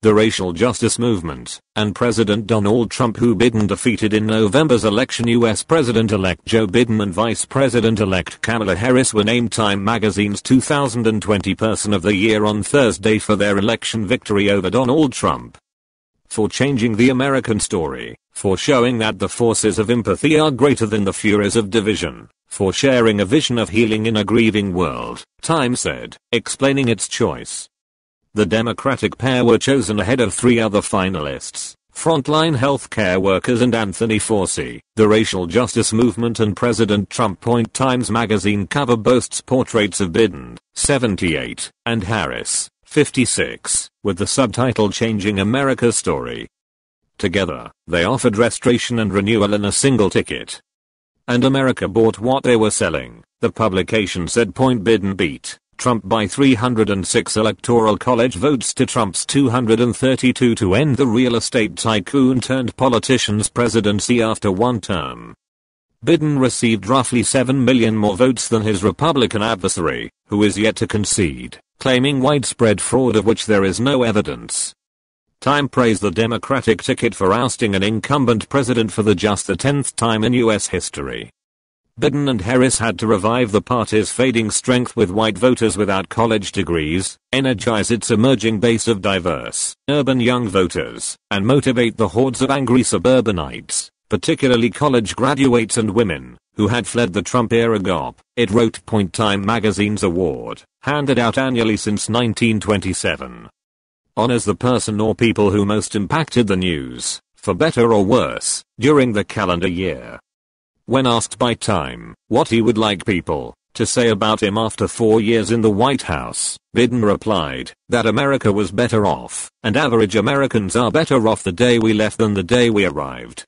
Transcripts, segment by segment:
the racial justice movement, and President Donald Trump, who Biden defeated in November's election. US President-elect Joe Biden and Vice President-elect Kamala Harris were named Time magazine's 2020 Person of the Year on Thursday for their election victory over Donald Trump. For changing the American story, for showing that the forces of empathy are greater than the furies of division, for sharing a vision of healing in a grieving world, Time said, explaining its choice. The Democratic pair were chosen ahead of three other finalists: frontline healthcare workers and Anthony Fauci. The racial justice movement and President Trump.Time's magazine cover boasts portraits of Biden, 78, and Harris, 56, with the subtitle Changing America's Story. Together, they offered restoration and renewal in a single ticket. And America bought what they were selling, the publication said. Biden beat Trump by 306 electoral college votes to Trump's 232 to end the real estate tycoon turned politician's presidency after one term. Biden received roughly 7 million more votes than his Republican adversary, who is yet to concede, claiming widespread fraud of which there is no evidence. Time praised the Democratic ticket for ousting an incumbent president for just the 10th time in US history. Biden and Harris had to revive the party's fading strength with white voters without college degrees, energize its emerging base of diverse, urban young voters, and motivate the hordes of angry suburbanites, particularly college graduates and women, who had fled the Trump-era GOP, it wrote. Time magazine's award, handed out annually since 1927, honors the person or people who most impacted the news, for better or worse, during the calendar year. When asked by Time what he would like people to say about him after 4 years in the White House, Biden replied that America was better off, and average Americans are better off the day we left than the day we arrived.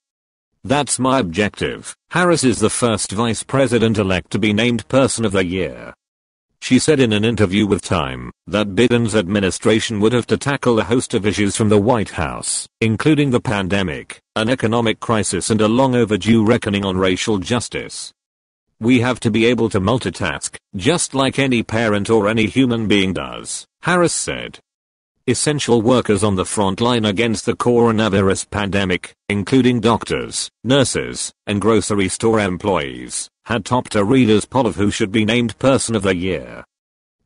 That's my objective. Harris is the first vice president-elect to be named Person of the Year. She said in an interview with Time that Biden's administration would have to tackle a host of issues from the White House, including the pandemic, an economic crisis, and a long overdue reckoning on racial justice. We have to be able to multitask, just like any parent or any human being does, Harris said. Essential workers on the front line against the coronavirus pandemic, including doctors, nurses, and grocery store employees, had topped a reader's poll of who should be named Person of the Year.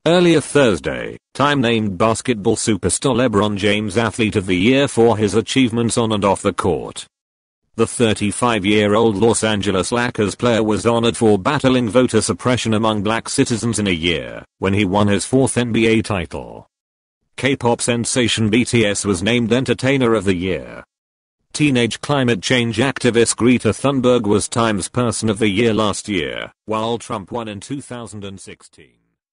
Earlier Thursday, Time named basketball superstar LeBron James Athlete of the Year for his achievements on and off the court. The 35-year-old Los Angeles Lakers player was honored for battling voter suppression among black citizens in a year, when he won his fourth NBA title. K-pop sensation BTS was named Entertainer of the Year. Teenage climate change activist Greta Thunberg was Time's Person of the Year last year, while Trump won in 2016.